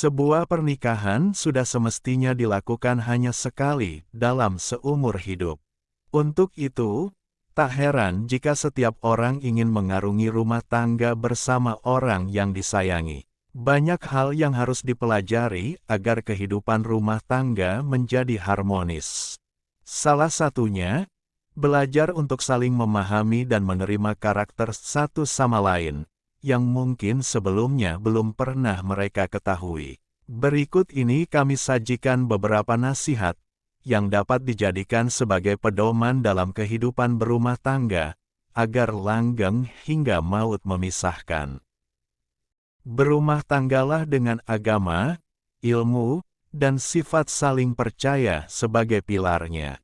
Sebuah pernikahan sudah semestinya dilakukan hanya sekali dalam seumur hidup. Untuk itu, tak heran jika setiap orang ingin mengarungi rumah tangga bersama orang yang disayangi. Banyak hal yang harus dipelajari agar kehidupan rumah tangga menjadi harmonis. Salah satunya, belajar untuk saling memahami dan menerima karakter satu sama lain, yang mungkin sebelumnya belum pernah mereka ketahui. Berikut ini kami sajikan beberapa nasihat yang dapat dijadikan sebagai pedoman dalam kehidupan berumah tangga, agar langgeng hingga maut memisahkan. Berumah tanggalah dengan agama, ilmu, dan sifat saling percaya sebagai pilarnya.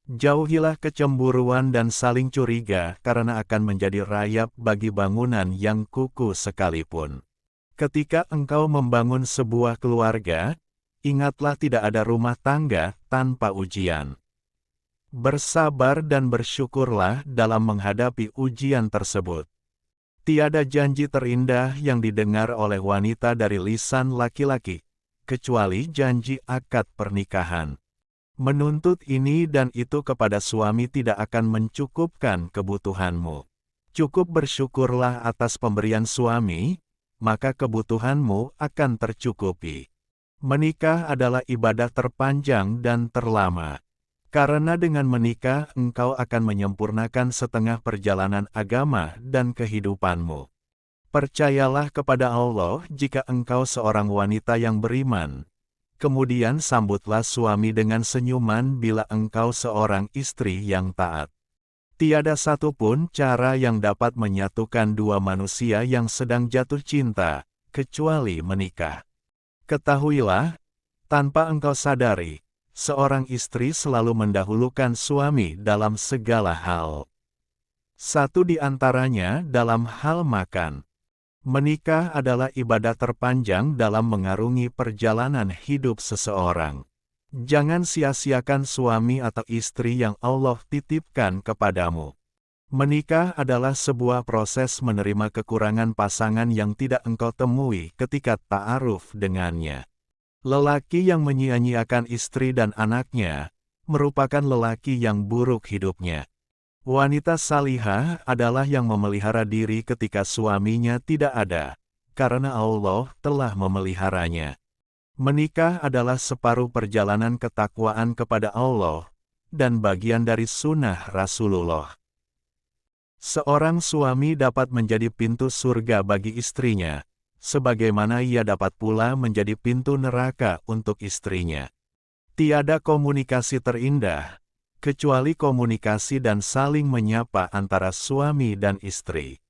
Jauhilah kecemburuan dan saling curiga karena akan menjadi rayap bagi bangunan yang kukuh sekalipun. Ketika engkau membangun sebuah keluarga, ingatlah tidak ada rumah tangga tanpa ujian. Bersabar dan bersyukurlah dalam menghadapi ujian tersebut. Tiada janji terindah yang didengar oleh wanita dari lisan laki-laki, kecuali janji akad pernikahan. Menuntut ini dan itu kepada suami tidak akan mencukupkan kebutuhanmu. Cukup bersyukurlah atas pemberian suami, maka kebutuhanmu akan tercukupi. Menikah adalah ibadah terpanjang dan terlama. Karena dengan menikah engkau akan menyempurnakan setengah perjalanan agama dan kehidupanmu. Percayalah kepada Allah jika engkau seorang wanita yang beriman. Kemudian sambutlah suami dengan senyuman bila engkau seorang istri yang taat. Tiada satupun cara yang dapat menyatukan dua manusia yang sedang jatuh cinta, kecuali menikah. Ketahuilah, tanpa engkau sadari, seorang istri selalu mendahulukan suami dalam segala hal. Satu di antaranya dalam hal makan. Menikah adalah ibadah terpanjang dalam mengarungi perjalanan hidup seseorang. Jangan sia-siakan suami atau istri yang Allah titipkan kepadamu. Menikah adalah sebuah proses menerima kekurangan pasangan yang tidak engkau temui ketika ta'aruf dengannya. Lelaki yang menyia-nyiakan istri dan anaknya, merupakan lelaki yang buruk hidupnya. Wanita salihah adalah yang memelihara diri ketika suaminya tidak ada, karena Allah telah memeliharanya. Menikah adalah separuh perjalanan ketakwaan kepada Allah, dan bagian dari sunnah Rasulullah. Seorang suami dapat menjadi pintu surga bagi istrinya, sebagaimana ia dapat pula menjadi pintu neraka untuk istrinya. Tiada komunikasi terindah, kecuali komunikasi dan saling menyapa antara suami dan istri.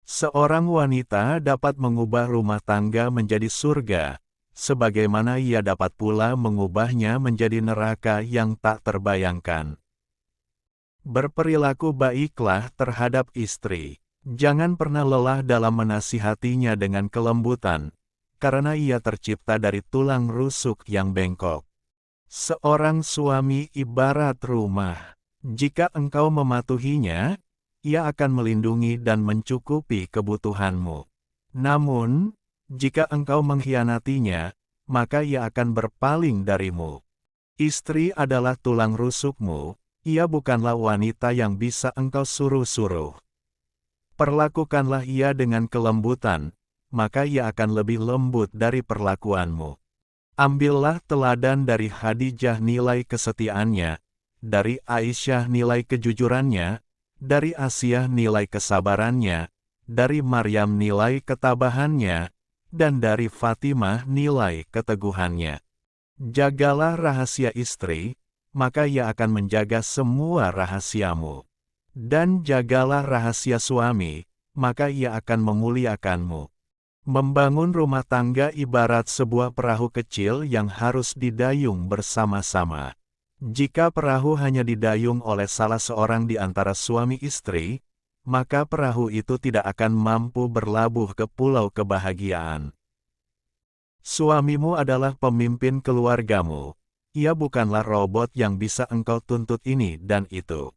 Seorang wanita dapat mengubah rumah tangga menjadi surga, sebagaimana ia dapat pula mengubahnya menjadi neraka yang tak terbayangkan. Berperilaku baiklah terhadap istri. Jangan pernah lelah dalam menasihatinya dengan kelembutan, karena ia tercipta dari tulang rusuk yang bengkok. Seorang suami ibarat rumah. Jika engkau mematuhinya, ia akan melindungi dan mencukupi kebutuhanmu. Namun, jika engkau mengkhianatinya, maka ia akan berpaling darimu. Istri adalah tulang rusukmu, ia bukanlah wanita yang bisa engkau suruh-suruh. Perlakukanlah ia dengan kelembutan, maka ia akan lebih lembut dari perlakuanmu. Ambillah teladan dari Khadijah nilai kesetiaannya, dari Aisyah nilai kejujurannya, dari Asiyah nilai kesabarannya, dari Maryam nilai ketabahannya, dan dari Fatimah nilai keteguhannya. Jagalah rahasia istri, maka ia akan menjaga semua rahasiamu. Dan jagalah rahasia suami, maka ia akan memuliakanmu. Membangun rumah tangga ibarat sebuah perahu kecil yang harus didayung bersama-sama. Jika perahu hanya didayung oleh salah seorang di antara suami istri, maka perahu itu tidak akan mampu berlabuh ke pulau kebahagiaan. Suamimu adalah pemimpin keluargamu. Ia bukanlah robot yang bisa engkau tuntut ini dan itu.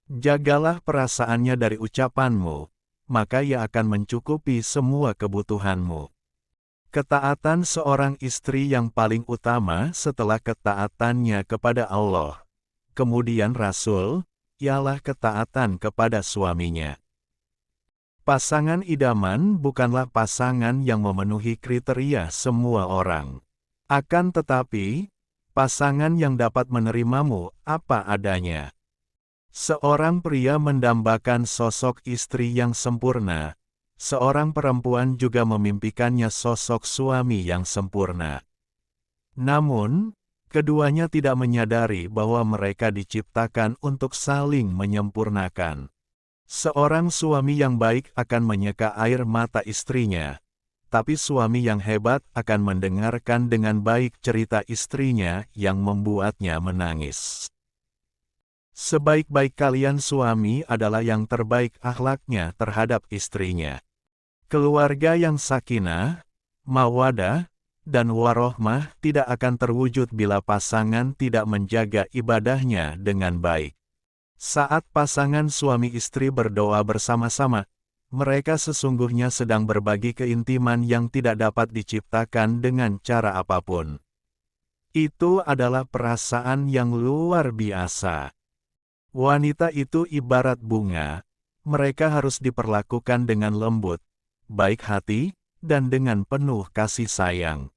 Jagalah perasaannya dari ucapanmu, maka ia akan mencukupi semua kebutuhanmu. Ketaatan seorang istri yang paling utama setelah ketaatannya kepada Allah, kemudian Rasul, ialah ketaatan kepada suaminya. Pasangan idaman bukanlah pasangan yang memenuhi kriteria semua orang. Akan tetapi, pasangan yang dapat menerimamu apa adanya. Seorang pria mendambakan sosok istri yang sempurna. Seorang perempuan juga memimpikannya sosok suami yang sempurna. Namun, keduanya tidak menyadari bahwa mereka diciptakan untuk saling menyempurnakan. Seorang suami yang baik akan menyeka air mata istrinya, tapi suami yang hebat akan mendengarkan dengan baik cerita istrinya yang membuatnya menangis. Sebaik-baik kalian suami adalah yang terbaik akhlaknya terhadap istrinya. Keluarga yang sakinah, mawadah, dan warohmah tidak akan terwujud bila pasangan tidak menjaga ibadahnya dengan baik. Saat pasangan suami istri berdoa bersama-sama, mereka sesungguhnya sedang berbagi keintiman yang tidak dapat diciptakan dengan cara apapun. Itu adalah perasaan yang luar biasa. Wanita itu ibarat bunga, mereka harus diperlakukan dengan lembut, baik hati, dan dengan penuh kasih sayang.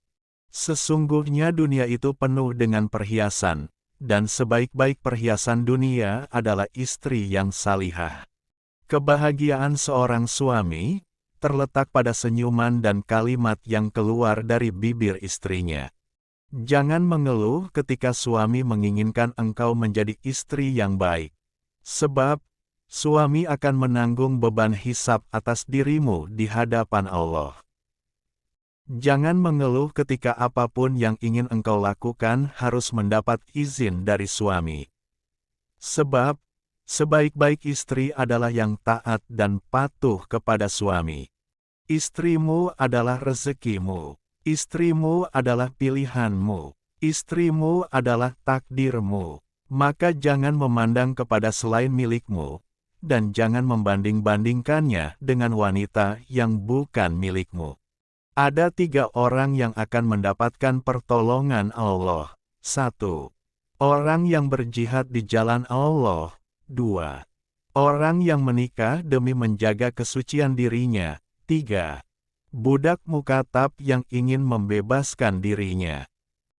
Sesungguhnya dunia itu penuh dengan perhiasan, dan sebaik-baik perhiasan dunia adalah istri yang salihah. Kebahagiaan seorang suami terletak pada senyuman dan kalimat yang keluar dari bibir istrinya. Jangan mengeluh ketika suami menginginkan engkau menjadi istri yang baik, sebab suami akan menanggung beban hisab atas dirimu di hadapan Allah. Jangan mengeluh ketika apapun yang ingin engkau lakukan harus mendapat izin dari suami. Sebab, sebaik-baik istri adalah yang taat dan patuh kepada suami. Istrimu adalah rezekimu. Istrimu adalah pilihanmu. Istrimu adalah takdirmu. Maka jangan memandang kepada selain milikmu, dan jangan membanding-bandingkannya dengan wanita yang bukan milikmu. Ada 3 orang yang akan mendapatkan pertolongan Allah. 1. Orang yang berjihad di jalan Allah. 2. Orang yang menikah demi menjaga kesucian dirinya. 3. Budak mukatab yang ingin membebaskan dirinya.